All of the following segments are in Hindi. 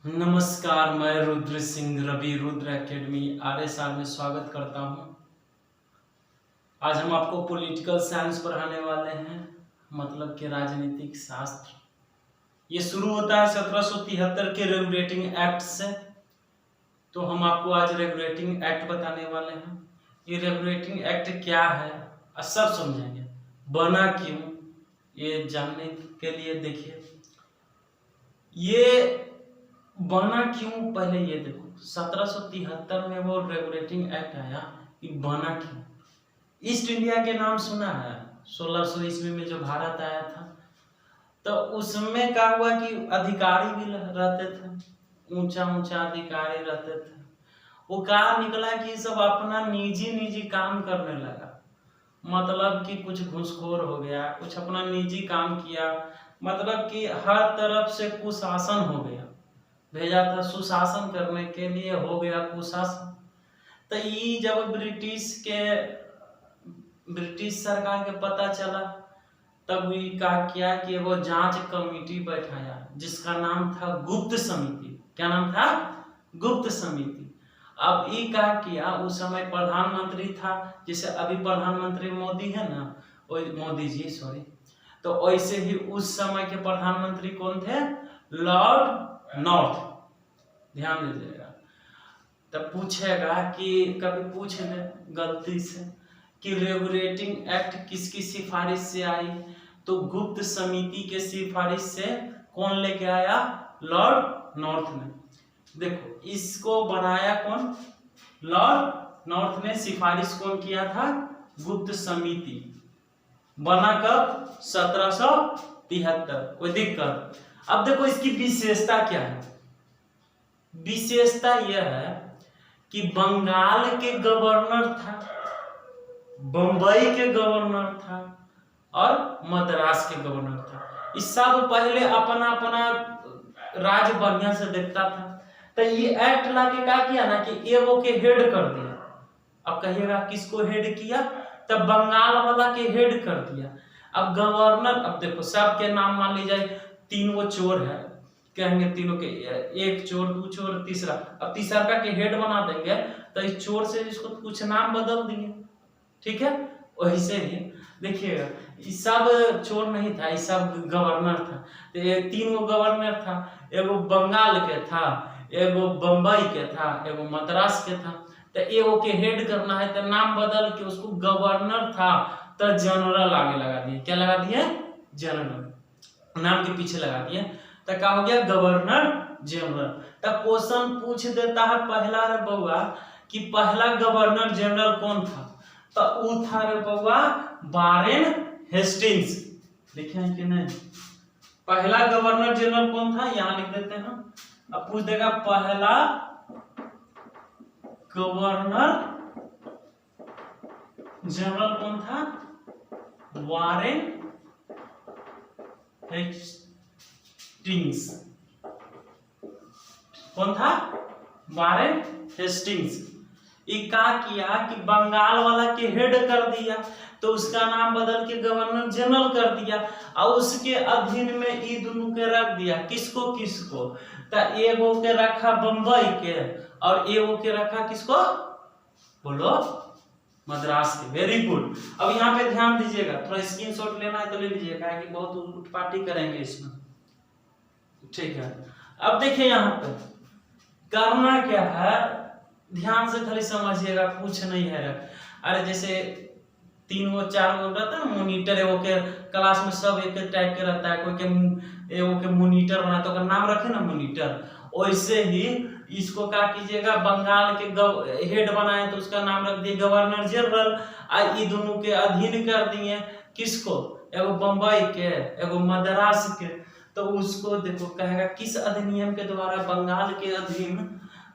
नमस्कार, मैं रुद्र सिंह रवि रुद्र एकेडमी RSR में स्वागत करता हूं। आज हम आपको पॉलिटिकल साइंस पढ़ाने वाले हैं, मतलब कि राजनीतिक शास्त्र। ये शुरू होता है 1773 के रेगुलेटिंग एक्ट से। तो हम आपको आज रेगुलेटिंग एक्ट बताने वाले हैं। ये रेगुलेटिंग एक्ट क्या है सब समझेंगे, बना क्यों, ये जानने के लिए देखिए ये बना क्यों। पहले ये देखो 1773 में वो रेगुलेटिंग एक्ट आया, ये बना क्यों। ईस्ट इंडिया के नाम सुना है, 1600 ईस्वी में जो भारत आया था, तो उसमें क्या हुआ कि अधिकारी भी रहते थे, ऊंचा ऊंचा अधिकारी रहते थे। वो कहा निकला कि सब अपना निजी काम करने लगा, मतलब कि कुछ घूसखोर हो गया, कुछ अपना निजी काम किया, मतलब कि हर तरफ से कुशासन हो गया। भेजा था सुशासन करने के लिए, हो गया कुशासन। तो ये जब ब्रिटिश सरकार के पता चला, तब ये क्या किया कि वो जांच कमेटी बैठाया जिसका नाम था गुप्त समिति। क्या नाम था? गुप्त समिति। अब ये क्या किया, उस समय प्रधानमंत्री था, जैसे अभी प्रधानमंत्री मोदी है ना, मोदी जी सॉरी, तो वैसे ही उस समय के प्रधानमंत्री कौन थे? Lord north. ध्यान दीजिएगा, तब पूछेगा कि कभी पूछ ले गलती से कि रेगुलेटिंग एक्ट किसकी सिफारिश से आई, तो गुप्त समिति के सिफारिश से कौन लेके आया? लॉर्ड नॉर्थ ने। देखो इसको बनाया कौन? लॉर्ड नॉर्थ ने। सिफारिश कौन किया था? गुप्त समिति। बना कब? 1773। कोई दिक्कत? अब देखो इसकी विशेषता क्या है। विशेषता यह है कि बंगाल के गवर्नर था, बंबई के गवर्नर था और मद्रास के गवर्नर था। इस सब पहले अपना अपना राज्य बढ़िया से देखता था। तो ये एक्ट लाके क्या किया ना कि एगो के हेड कर दिया। अब कहिएगा किसको हेड किया? तब बंगाल वाला के हेड कर दिया। अब गवर्नर, अब देखो सबके नाम मान ली जाए, तीन वो चोर है, कहेंगे तीनों के, एक चोर, दो चोर, तीसरा। अब तीसरा का के हेड बना देंगे, तो इस चोर से इसको कुछ नाम बदल दिए, ठीक है। वैसे ही देखिएगा, ये सब चोर नहीं था, ये सब गवर्नर था। तो ये तीन गो गवर्नर था, एगो बंगाल के था, एगो बंबई के था, एगो मद्रास के था। तो एगो के हेड करना है तो नाम बदल के उसको गवर्नर था तो जनरल आगे लगा दिए। क्या लगा दिए? जनरल, नाम के पीछे लगा दिए, तो क्या हो गया? Governor general. तो क्वेश्चन पूछ देता है पहला रे बउआ कि पहला गवर्नर जनरल कौन था? तो वो था रे बउआ वारेन हेस्टिंग्स। लिखे हैं कि नहीं? पहला गवर्नर जनरल कौन था? यहां लिख देते हैं। अब पूछ देगा पहला गवर्नर जनरल कौन था? Warren Hastings. कौन था? Warren Hastings. ये क्या किया कि बंगाल वाला के हेड कर दिया, तो उसका नाम बदल के गवर्नर जनरल कर दिया, और उसके अधीन में ये दोनों के रख दिया। किसको किसको? तो एगो के रखा बंबई के और एगो के रखा किसको? बोलो, मद्रास के। Very good. अब यहाँ पे ध्यान दीजिएगा, थोड़ा स्क्रीनशॉट लेना है तो ले लीजिएगा कि बहुत उठपाटी करेंगे इसमें, ठीक है। अब देखिए यहाँ पे करना क्या है, ध्यान से खाली समझिएगा, कुछ नहीं है। अरे जैसे तीन गो चार गो रहता है ना मॉनिटर, एगो के क्लास में सब एक टाइप के रहता है, कोई के एगो के मॉनिटर बना तो नाम रखे ना मॉनिटर, वैसे ही इसको क्या कीजिएगा, बंगाल के हेड बनाए तो उसका नाम रख दिए गवर्नर जनरल। ये दोनों के अधीन कर दिए किसको? एगो बंबई के, एगो मद्रास के। तो उसको देखो कहेगा किस अधिनियम के द्वारा बंगाल के अधीन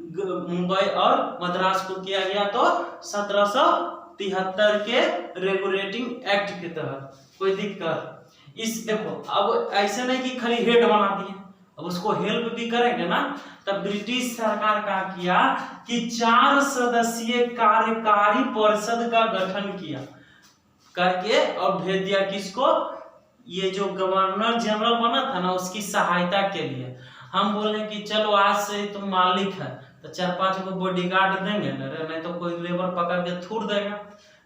मुंबई और मद्रास को किया गया? तो 1773 के रेगुलेटिंग एक्ट के तहत। कोई दिक्कत? इस देखो अब ऐसे नहीं कि खाली हेड बना दिए, अब उसको हेल्प भी करेंगे ना। तब ब्रिटिश सरकार का किया कि 4 सदस्यीय कार्यकारी परिषद का गठन किया करके और भेज दिया किसको? ये जो गवर्नर जनरल बना था ना, उसकी सहायता के लिए। हम बोले कि चलो आज से तुम मालिक है तो 4-5 को बॉडीगार्ड देंगे ना, नहीं तो कोई लेबर पकड़ के थूर देगा।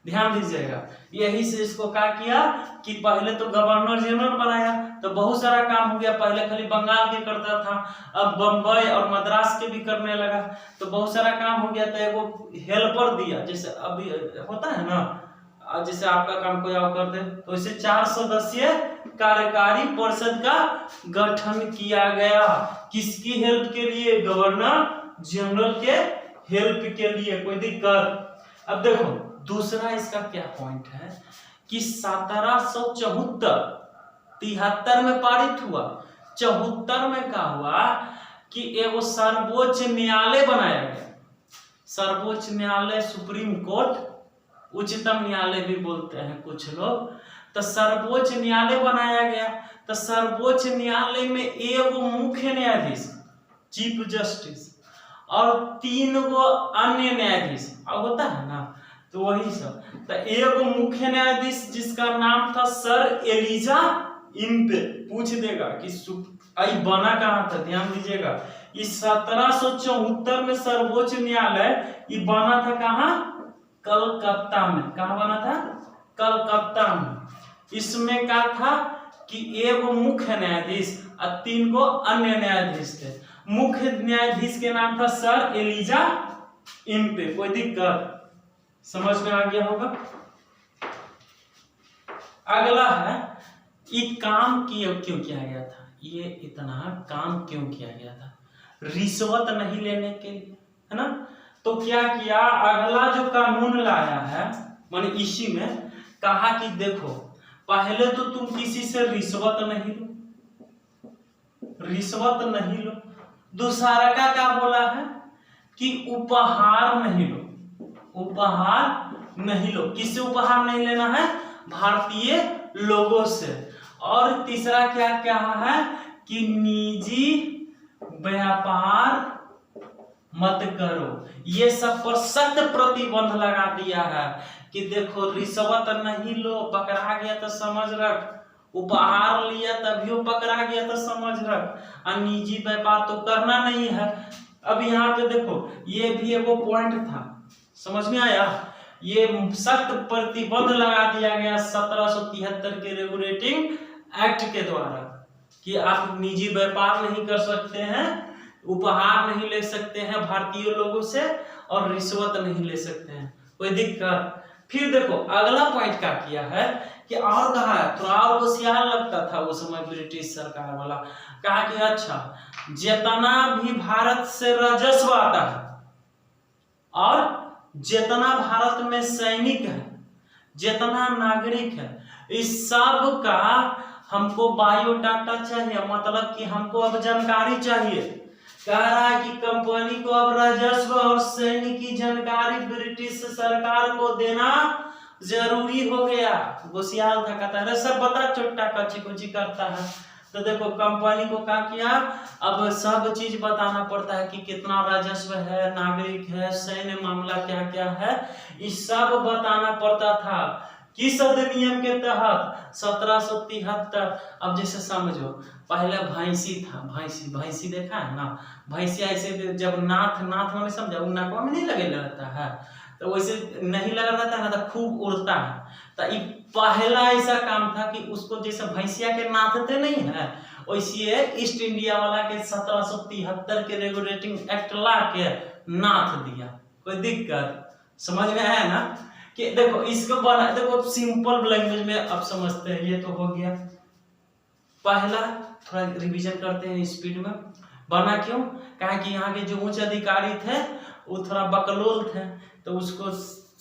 ध्यान दीजिएगा, यही से इसको क्या किया कि पहले तो गवर्नर जनरल बनाया तो बहुत सारा काम हो गया। पहले खाली बंगाल के करता था, अब बम्बई और मद्रास के भी करने लगा, तो बहुत सारा काम हो गया। तो एगो हेल्पर दिया, जैसे अभी होता है ना, जैसे आपका काम कोई और कर दे, तो इसे 4 सदस्यीय कार्यकारी परिषद का गठन किया गया। किसकी हेल्प के लिए? गवर्नर जनरल के हेल्प के लिए। कोई दिक्कत? अब देखो दूसरा इसका क्या पॉइंट है कि 1774 में पारित हुआ। 74 में क्या हुआ कि एगो सर्वोच्च न्यायालय बनाया गया। सर्वोच्च न्यायालय, सुप्रीम कोर्ट, उच्चतम न्यायालय भी बोलते हैं कुछ लोग। तो सर्वोच्च न्यायालय बनाया गया। तो सर्वोच्च न्यायालय में एगो मुख्य न्यायाधीश, चीफ जस्टिस, और 3 गो अन्य न्यायाधीश होता है ना, तो वही सब। तो एगो मुख्य न्यायाधीश जिसका नाम था सर एलिजा इम्पे। पूछ देगा कि आई बना कहाँ था, ध्यान दीजिएगा। इस 1774 में सर्वोच्च न्यायालय ये बना था कहाँ? कलकत्ता में। कहाँ बना था? कलकत्ता में। इसमें क्या था कि एगो मुख्य न्यायाधीश और 3 गो अन्य न्यायाधीश थे। मुख्य न्यायाधीश के नाम था सर एलिजा इम्पे। कोई दिक्कत? समझ में आ गया होगा। अगला है ये काम क्यों किया गया था, ये इतना काम क्यों किया गया था? रिश्वत नहीं लेने के लिए, है ना। तो क्या किया, अगला जो कानून लाया है माने इसी में कहा कि देखो पहले तो तुम किसी से रिश्वत नहीं लो, रिश्वत नहीं लो। दूसरा का क्या बोला है कि उपहार नहीं लो, उपहार नहीं लो। किससे उपहार नहीं लेना है? भारतीय लोगों से। और तीसरा क्या कहा है कि निजी व्यापार मत करो। ये सब पर सख्त प्रतिबंध लगा दिया है कि देखो रिश्वत नहीं लो, पकड़ा गया तो समझ रख, उपहार लिया तभी पकड़ा गया तो समझ रख, और निजी व्यापार तो करना नहीं है। अब यहाँ पे देखो ये भी एगो पॉइंट था, समझ में आया। ये सख्त प्रतिबंध लगा दिया गया 1773 के रेगुलेटिंग एक्ट के द्वारा कि आप निजी व्यापार नहीं कर सकते हैं, उपहार नहीं ले सकते हैं भारतीय लोगों से, और रिश्वत नहीं ले सकते हैं। कोई दिक्कत? फिर देखो अगला पॉइंट क्या किया है कि और कहा है, थोड़ा और होशियार लगता था वो समय ब्रिटिश सरकार वाला। कहा कि अच्छा जितना भी भारत से राजस्व आता है और जितना भारत में सैनिक है, जितना नागरिक है, इस सब का हमको बायोडाटा चाहिए, मतलब कि हमको अब जानकारी चाहिए। कह रहा है कि कंपनी को अब राजस्व और सैनिक की जानकारी ब्रिटिश सरकार को देना जरूरी हो गया। होशियार था, कहता है सब बता चोट्टा कच्ची कुची करता है। तो देखो कंपनी को क्या किया, अब सब चीज बताना पड़ता है कि कितना राजस्व है, नागरिक है, सैन्य मामला क्या क्या है, इस सब बताना पड़ता था। किस अधिनियम के तहत? 1773। अब जैसे समझो पहले भैंसी था, भैंसी देखा है ना, भैंसी ऐसे जब नाथ में समझा नाकवा में नहीं लगे रहता है, तो वैसे नहीं लगा रहता है ना, तो खूब उड़ता है। तो ये पहला ऐसा काम था कि उसको जैसे भैंसिया के नाथते नहीं है, वैसे ईस्ट इंडिया वाला के 1773 के रेगुलेटिंग एक्ट ला के नाथ दिया। कोई दिक्कत? समझ में आया ना कि देखो इसको बना, देखो सिंपल लैंग्वेज में अब समझते हैं। ये तो हो गया पहला, थोड़ा रिवीजन करते हैं स्पीड में। बना क्यों? कहा कि यहाँ के जो उच्च अधिकारी थे वो थोड़ा बकलोल थे, तो उसको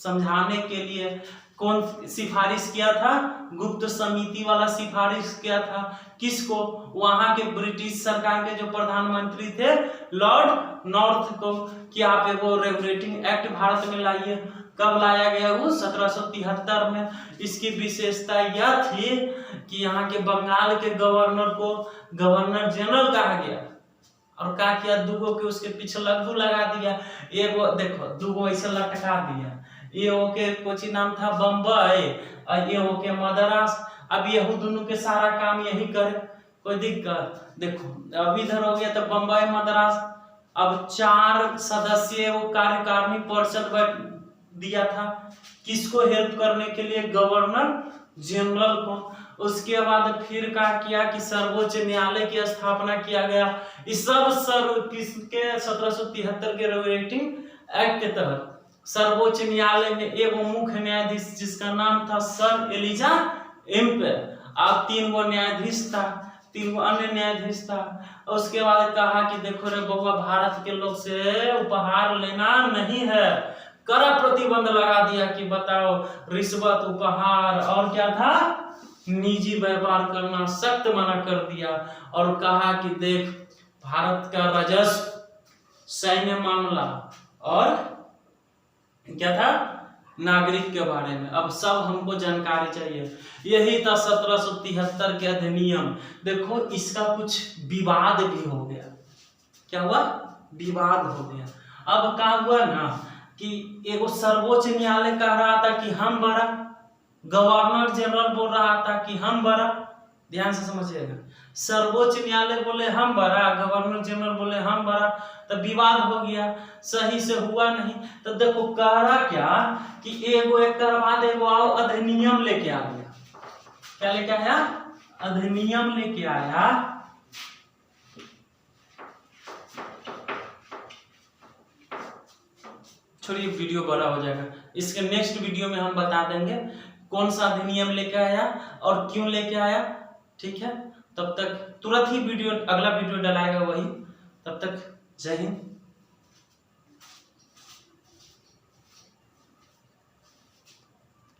समझाने के लिए कौन सिफारिश किया था? गुप्त समिति वाला सिफारिश किया था। किसको? वहां के ब्रिटिश सरकार के जो प्रधानमंत्री थे लॉर्ड नॉर्थ को, कि आप एगो रेगुलेटिंग एक्ट भारत में लाइए। कब लाया गया? वो 1773 में। इसकी विशेषता यह थी कि यहाँ के बंगाल के गवर्नर को गवर्नर जनरल कहा गया, और क्या किया, दूगो के उसके पीछे लग्गू लगा दिया। एगो देखो दूगो ऐसे लटका दिया, ये ओके कोची नाम था बम्बई और ये ओके मद्रास। अब ये दोनों के सारा काम यही करे। कोई दिक्कत? देखो अब इधर हो गया तो बम्बई मद्रास, अब 4 सदस्यीय वो कार्यकारिणी परिषद बैठ दिया था, किसको हेल्प करने के लिए? गवर्नर जनरल को। उसके बाद फिर क्या किया कि सर्वोच्च न्यायालय की स्थापना किया गया। इस सब किसके 1773 के रेगुलेटिंग एक्ट के तहत सर्वोच्च न्यायालय में एगो मुख्य न्यायाधीश जिसका नाम था सर एलिजा एम्पेयर, अब 3 गो न्यायाधीश था, 3 गो अन्य न्यायाधीश था। उसके बाद कहा कि देखो रे बउआ, भारत के लोग से उपहार लेना नहीं है, कड़ा प्रतिबंध लगा दिया कि बताओ रिश्वत, उपहार और क्या था, निजी व्यापार करना सख्त मना कर दिया। और कहा कि देख भारत का राजस्व, सैन्य मामला और क्या था, नागरिक के बारे में अब सब हमको जानकारी चाहिए। यही था 1773 के अधिनियम। देखो इसका कुछ विवाद भी हो गया। क्या हुआ? विवाद हो गया। अब क्या हुआ ना कि एगो सर्वोच्च न्यायालय कह रहा था कि हम बड़ा, गवर्नर जनरल बोल रहा था कि हम बड़ा। ध्यान से समझिएगा, सर्वोच्च न्यायालय बोले हम बड़ा, गवर्नर जनरल बोले हम बड़ा, तो विवाद हो गया, सही से हुआ नहीं। तो देखो कह रहा क्या कि एगो एक बाद एगो आओ अधिनियम लेके आ गया। क्या लेके आया? अधिनियम लेके आया। छोड़िए वीडियो बड़ा हो जाएगा, इसके नेक्स्ट वीडियो में हम बता देंगे कौन सा अधिनियम लेके आया और क्यों लेके आया। ठीक है, तब तक तुरंत ही वीडियो, अगला वीडियो डलाएगा वही। तब तक जय हिंद।